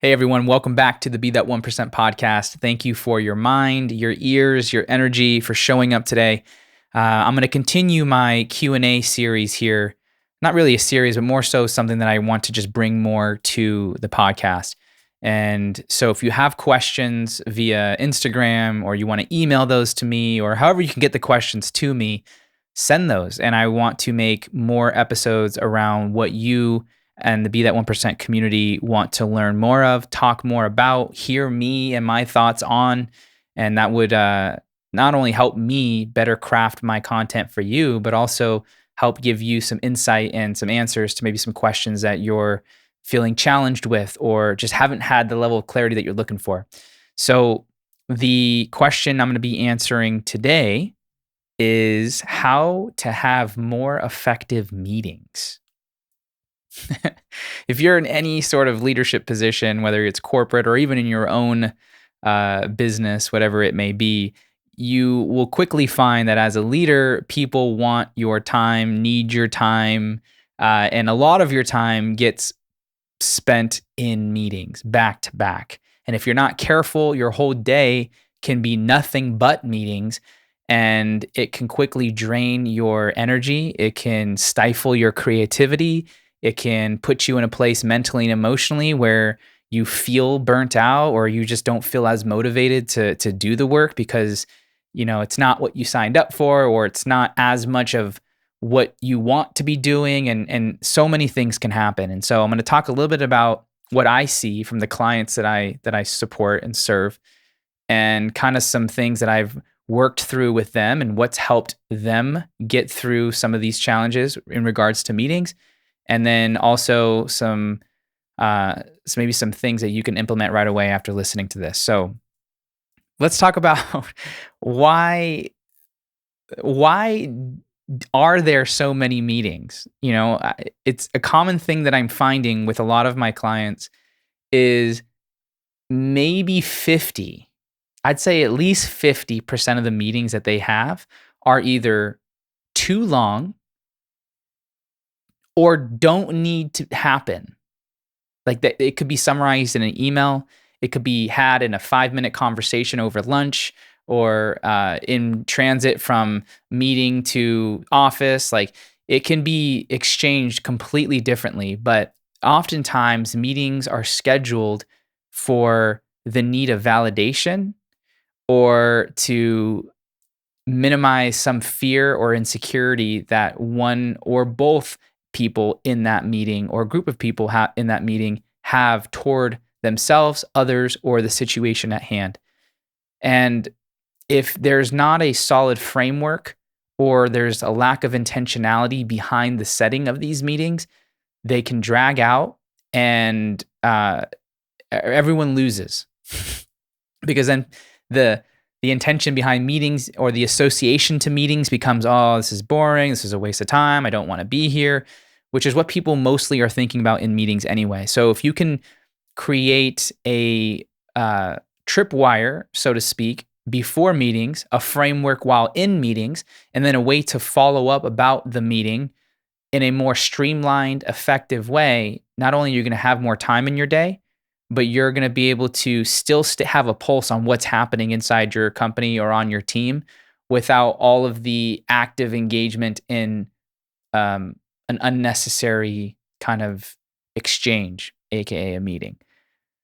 Hey everyone, welcome back to the Be That 1% podcast. Thank you for your mind, your ears, your energy for showing up today. I'm going to continue my Q&A series here. Not really a series, but more so something that I want to just bring more to the podcast. And so if you have questions via Instagram or you want to email those to me or however you can get the questions to me, send those. And I want to make more episodes around what you and the Be That 1% community want to learn more of, talk more about, hear me and my thoughts on. And that would not only help me better craft my content for you, but also help give you some insight and some answers to maybe some questions that you're feeling challenged with or just haven't had the level of clarity that you're looking for. So, the question I'm going to be answering today is how to have more effective meetings. If you're in any sort of leadership position, whether it's corporate or even in your own business, whatever it may be, you will quickly find that as a leader, people want your time, need your time, and a lot of your time gets spent in meetings back to back. And if you're not careful, your whole day can be nothing but meetings. And it can quickly drain your energy. It can stifle your creativity. It can put you in a place mentally and emotionally where you feel burnt out or you just don't feel as motivated to do the work because it's not what you signed up for or it's not as much of what you want to be doing and so many things can happen. And so I'm going to talk a little bit about what I see from the clients that I support and serve and kind of some things that I've worked through with them and what's helped them get through some of these challenges in regards to meetings. And then also maybe some things that you can implement right away after listening to this. So let's talk about why are there so many meetings? It's a common thing that I'm finding with a lot of my clients is maybe 50. I'd say at least 50% of the meetings that they have are either too long or don't need to happen. Like that, it could be summarized in an email. It could be had in a 5-minute conversation over lunch or in transit from meeting to office. Like it can be exchanged completely differently, but oftentimes meetings are scheduled for the need of validation or to minimize some fear or insecurity that one or both people in that meeting or group of people in that meeting have toward themselves, others, or the situation at hand. And if there's not a solid framework or there's a lack of intentionality behind the setting of these meetings, they can drag out and everyone loses. Because then the intention behind meetings or the association to meetings becomes, oh, this is boring. This is a waste of time. I don't want to be here, which is what people mostly are thinking about in meetings anyway. So if you can create a tripwire, so to speak, before meetings, a framework while in meetings, and then a way to follow up about the meeting in a more streamlined, effective way, not only are you going to have more time in your day, but you're going to be able to still have a pulse on what's happening inside your company or on your team without all of the active engagement in an unnecessary kind of exchange, aka a meeting.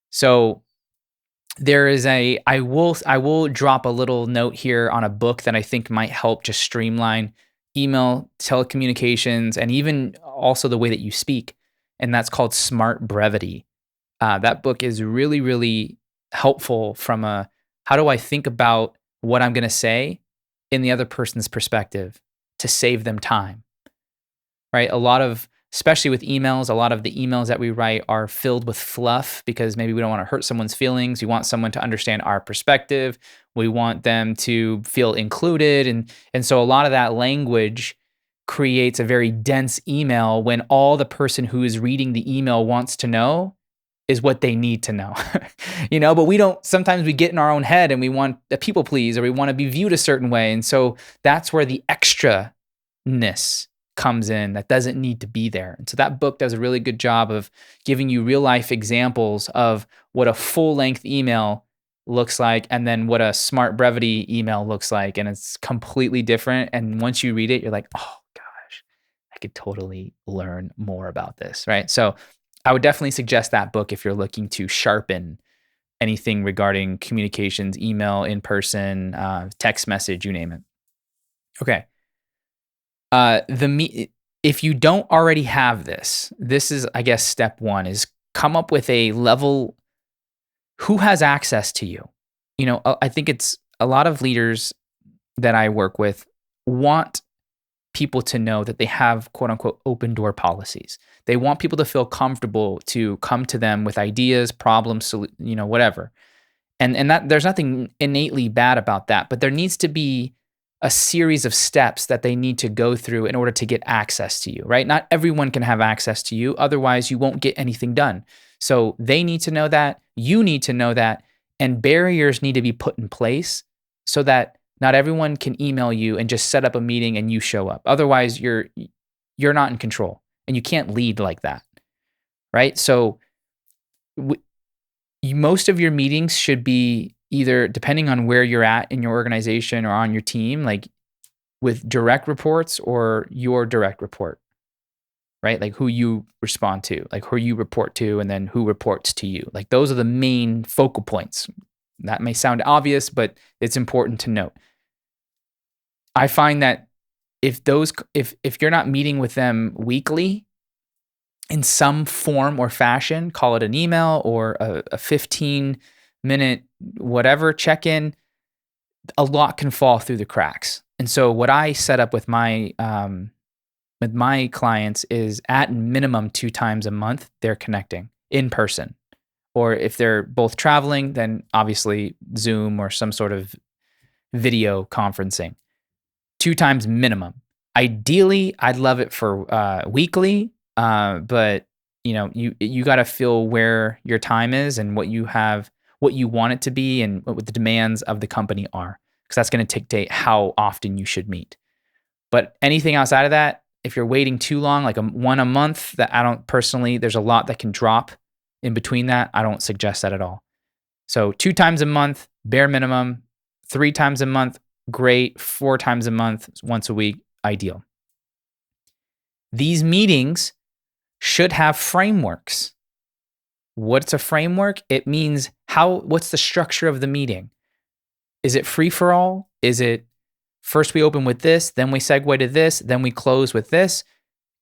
So there is I will drop a little note here on a book that I think might help just streamline email, telecommunications, and even also the way that you speak. And that's called Smart Brevity. That book is really, really helpful from how do I think about what I'm going to say in the other person's perspective to save them time, right? Especially with emails, a lot of the emails that we write are filled with fluff because maybe we don't want to hurt someone's feelings. We want someone to understand our perspective. We want them to feel included. And so a lot of that language creates a very dense email when all the person who is reading the email wants to know is what they need to know, but sometimes we get in our own head and we want to people please, or we want to be viewed a certain way. And so that's where the extraness comes in that doesn't need to be there. And so that book does a really good job of giving you real life examples of what a full-length email looks like and then what a smart brevity email looks like, and it's completely different. And once you read it, you're like, oh gosh, I could totally learn more about this, right? So I would definitely suggest that book if you're looking to sharpen anything regarding communications, email, in person, text message, you name it. Okay. If you don't already have this, this is, I guess, step one is come up with a level. Who has access to you? I think it's a lot of leaders that I work with want people to know that they have quote unquote open door policies. They want people to feel comfortable to come to them with ideas, problems, whatever. And that there's nothing innately bad about that, but there needs to be a series of steps that they need to go through in order to get access to you, right? Not everyone can have access to you. Otherwise, you won't get anything done. So they need to know that, you need to know that, and barriers need to be put in place so that not everyone can email you and just set up a meeting and you show up. Otherwise, you're not in control and you can't lead like that, right? So most of your meetings should be either, depending on where you're at in your organization or on your team, like with direct reports or your direct report, right? Like who you respond to, like who you report to, and then who reports to you. Like those are the main focal points. That may sound obvious, but it's important to note. I find that if you're not meeting with them weekly in some form or fashion, call it an email or a 15-minute whatever check-in, a lot can fall through the cracks. And so what I set up with my clients is at minimum 2 times a month, they're connecting in person. Or if they're both traveling, then obviously Zoom or some sort of video conferencing. 2 times minimum. Ideally, I'd love it for weekly, but you got to feel where your time is and what you have, what you want it to be, and what the demands of the company are, because that's going to dictate how often you should meet. But anything outside of that, if you're waiting too long, like one a month, that I don't personally, there's a lot that can drop in between that. I don't suggest that at all. So 2 times a month, bare minimum. 3 times a month, great. 4 times a month, once a week, ideal. These meetings should have frameworks. What's a framework? It means what's the structure of the meeting? Is it free for all? Is it first we open with this, then we segue to this, then we close with this?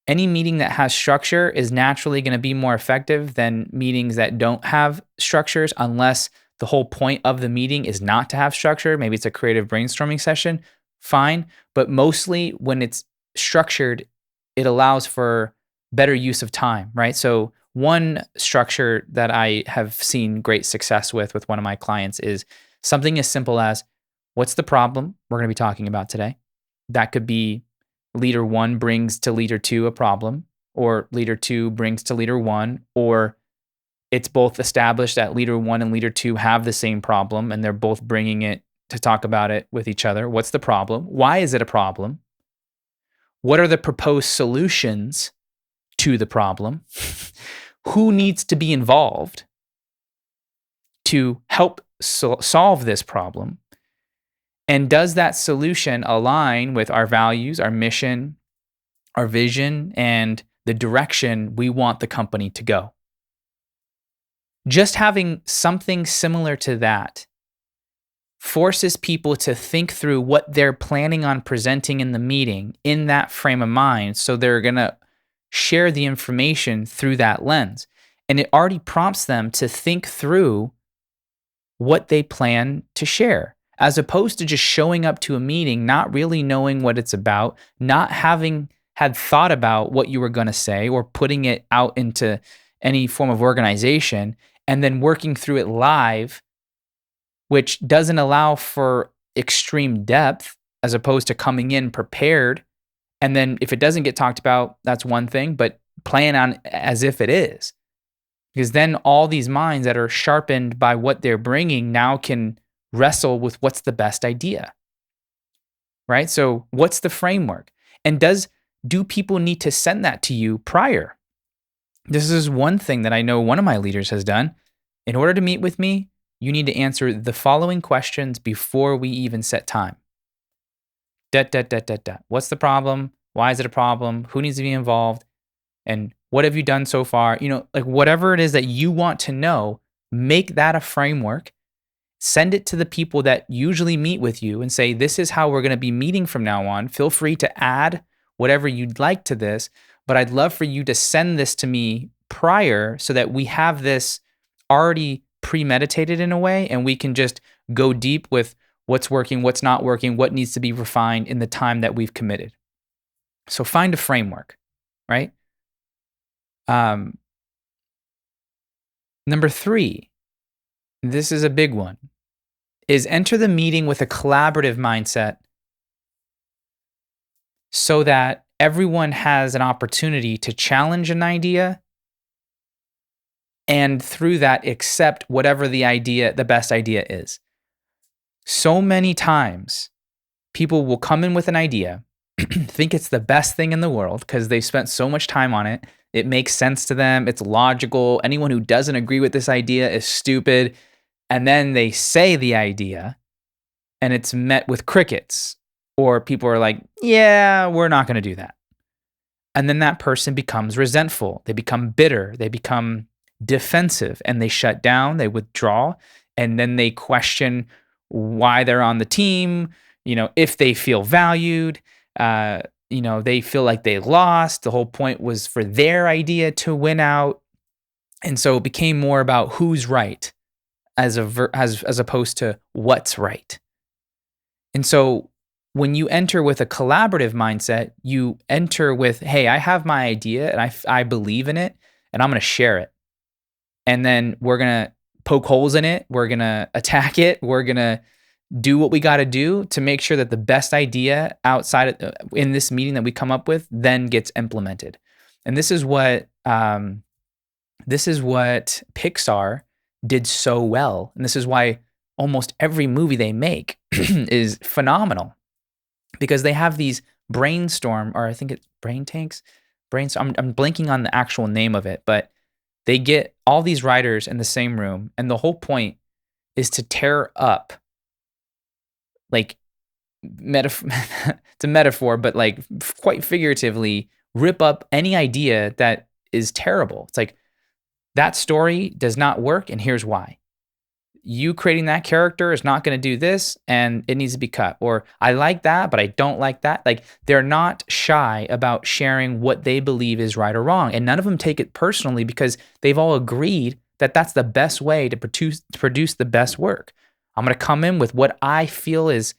Any meeting that has structure is naturally going to be more effective than meetings that don't have structures, unless the whole point of the meeting is not to have structure. Maybe it's a creative brainstorming session, fine. But mostly when it's structured, it allows for better use of time, right? So one structure that I have seen great success with one of my clients is something as simple as, what's the problem we're going to be talking about today? That could be leader 1 brings to leader 2 a problem, or leader 2 brings to leader 1, or it's both established that leader 1 and leader 2 have the same problem and they're both bringing it to talk about it with each other. What's the problem? Why is it a problem? What are the proposed solutions to the problem? Who needs to be involved to help solve this problem? And does that solution align with our values, our mission, our vision, and the direction we want the company to go? Just having something similar to that forces people to think through what they're planning on presenting in the meeting in that frame of mind. So they're going to share the information through that lens. And it already prompts them to think through what they plan to share, as opposed to just showing up to a meeting, not really knowing what it's about, not having had thought about what you were going to say or putting it out into any form of organization, and then working through it live, which doesn't allow for extreme depth, as opposed to coming in prepared. And then if it doesn't get talked about, that's one thing, but plan on as if it is. Because then all these minds that are sharpened by what they're bringing now can wrestle with what's the best idea, right? So what's the framework? And do people need to send that to you prior? This is one thing that I know one of my leaders has done. In order to meet with me, you need to answer the following questions before we even set time. What's the problem? Why is it a problem? Who needs to be involved? And what have you done so far? Like whatever it is that you want to know, make that a framework. Send it to the people that usually meet with you and say, this is how we're going to be meeting from now on. Feel free to add whatever you'd like to this, but I'd love for you to send this to me prior so that we have this already premeditated in a way and we can just go deep with what's working, what's not working, what needs to be refined in the time that we've committed. So find a framework, right? Number 3, this is a big one, is enter the meeting with a collaborative mindset so that everyone has an opportunity to challenge an idea and through that accept whatever the best idea is. So many times people will come in with an idea, think it's the best thing in the world because they've spent so much time on it. It makes sense to them. It's logical. Anyone who doesn't agree with this idea is stupid. And then they say the idea and it's met with crickets, or people are like, yeah, we're not going to do that. And then that person becomes resentful. They become bitter. They become defensive and they shut down, they withdraw, and then they question why they're on the team, if they feel valued, they feel like they lost. The whole point was for their idea to win out. And so it became more about who's right as opposed to what's right. And so when you enter with a collaborative mindset, you enter with, hey, I have my idea and I believe in it and I'm going to share it. And then we're going to poke holes in it. We're going to attack it. We're going to do what we got to do to make sure that the best idea outside of, in this meeting that we come up with then gets implemented. And this is what Pixar did so well. And this is why almost every movie they make is phenomenal, because they have these brainstorm, or I think it's brain tanks. I'm blanking on the actual name of it, but they get all these writers in the same room, and the whole point is to tear up, like, it's a metaphor, but like quite figuratively, rip up any idea that is terrible. It's like, that story does not work, and here's why. You creating that character is not going to do this, and it needs to be cut. Or I like that, but I don't like that. Like, they're not shy about sharing what they believe is right or wrong. And none of them take it personally because they've all agreed that that's the best way to produce the best work. I'm going to come in with what I feel is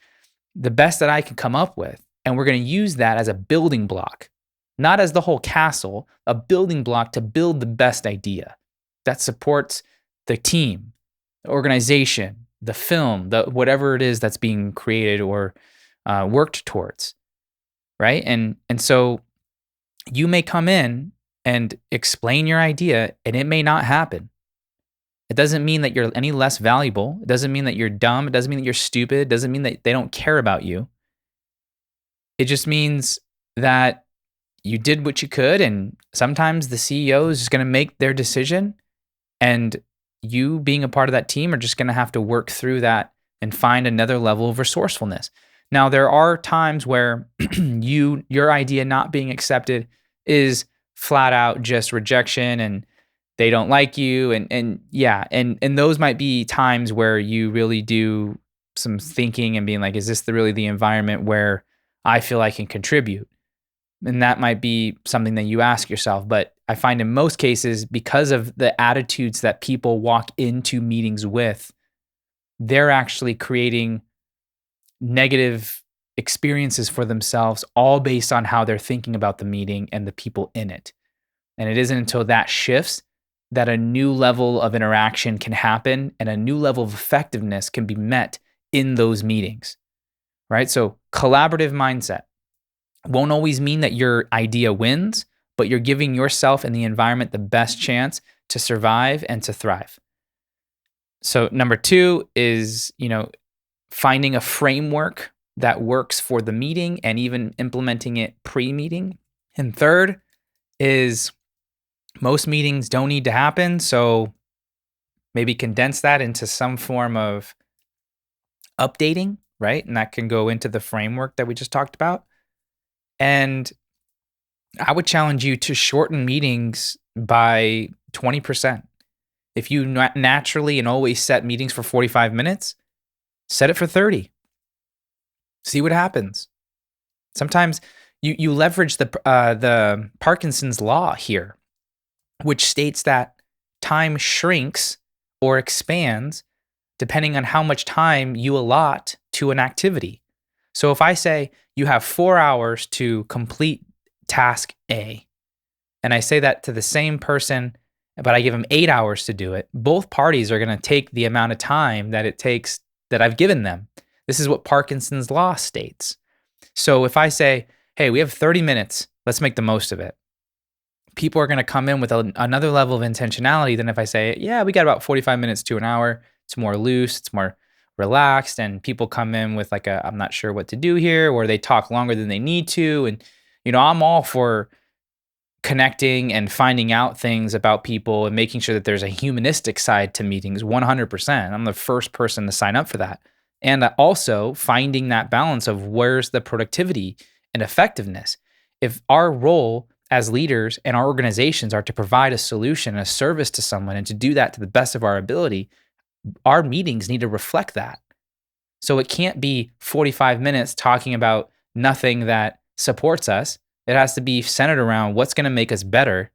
the best that I can come up with. And we're going to use that as a building block, not as the whole castle, a building block to build the best idea that supports the team, the organization, the film, whatever it is that's being created or worked towards, right? And so you may come in and explain your idea, and it may not happen. It doesn't mean that you're any less valuable. It doesn't mean that you're dumb. It doesn't mean that you're stupid. It doesn't mean that they don't care about you. It just means that you did what you could, and sometimes the CEO is just going to make their decision, and you being a part of that team are just going to have to work through that and find another level of resourcefulness. Now, there are times where your idea not being accepted is flat out just rejection and they don't like you. And those might be times where you really do some thinking and being like, is this really the environment where I feel I can contribute? And that might be something that you ask yourself. But I find in most cases, because of the attitudes that people walk into meetings with, they're actually creating negative experiences for themselves, all based on how they're thinking about the meeting and the people in it. And it isn't until that shifts that a new level of interaction can happen and a new level of effectiveness can be met in those meetings, right? So collaborative mindset won't always mean that your idea wins, but you're giving yourself and the environment the best chance to survive and to thrive. So number 2 is, finding a framework that works for the meeting and even implementing it pre-meeting. And third is, most meetings don't need to happen, so maybe condense that into some form of updating, right? And that can go into the framework that we just talked about. And I would challenge you to shorten meetings by 20%. If you naturally and always set meetings for 45 minutes, set it for 30. See what happens. Sometimes you leverage the Parkinson's law here, which states that time shrinks or expands depending on how much time you allot to an activity. So if I say you have 4 hours to complete task A, and I say that to the same person, but I give them 8 hours to do it, both parties are going to take the amount of time that it takes that I've given them. This is what Parkinson's law states. So if I say, hey, we have 30 minutes, let's make the most of it, people are going to come in with another level of intentionality than if I say, yeah, we got about 45 minutes to an hour. It's more loose, it's more relaxed, and people come in with like I'm not sure what to do here, or they talk longer than they need to. And, I'm all for connecting and finding out things about people and making sure that there's a humanistic side to meetings 100%. I'm the first person to sign up for that. And also finding that balance of where's the productivity and effectiveness. If our role as leaders and our organizations are to provide a solution, a service to someone, and to do that to the best of our ability, our meetings need to reflect that. So it can't be 45 minutes talking about nothing that supports us. It has to be centered around what's going to make us better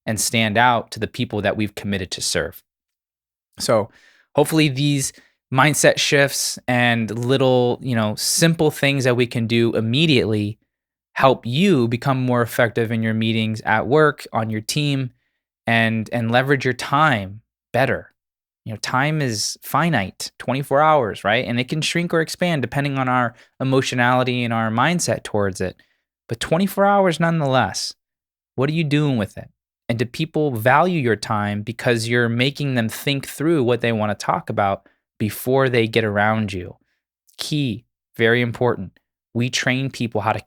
and stand out to the people that we've committed to serve. So hopefully these mindset shifts and little, simple things that we can do immediately help you become more effective in your meetings at work, on your team, and leverage your time better. Time is finite, 24 hours, right? And it can shrink or expand depending on our emotionality and our mindset towards it. But 24 hours nonetheless. What are you doing with it? And do people value your time because you're making them think through what they want to talk about before they get around you? Key, very important. We train people how to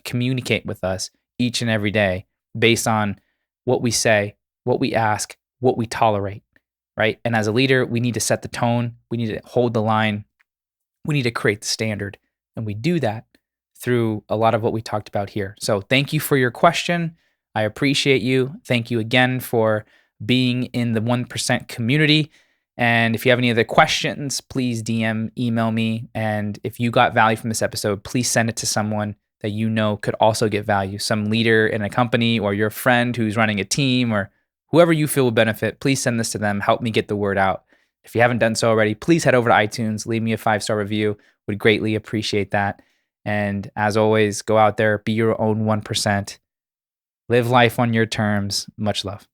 communicate with us each and every day based on what we say, what we ask, what we tolerate, right? And as a leader, we need to set the tone. We need to hold the line. We need to create the standard. And we do that through a lot of what we talked about here. So thank you for your question. I appreciate you. Thank you again for being in the 1% community. And if you have any other questions, please email me. And if you got value from this episode, please send it to someone that you know could also get value, some leader in a company or your friend who's running a team or whoever you feel will benefit. Please send this to them. Help me get the word out. If you haven't done so already, please head over to iTunes, leave me a 5-star review. Would greatly appreciate that. And as always, go out there, be your own 1%. Live life on your terms. Much love.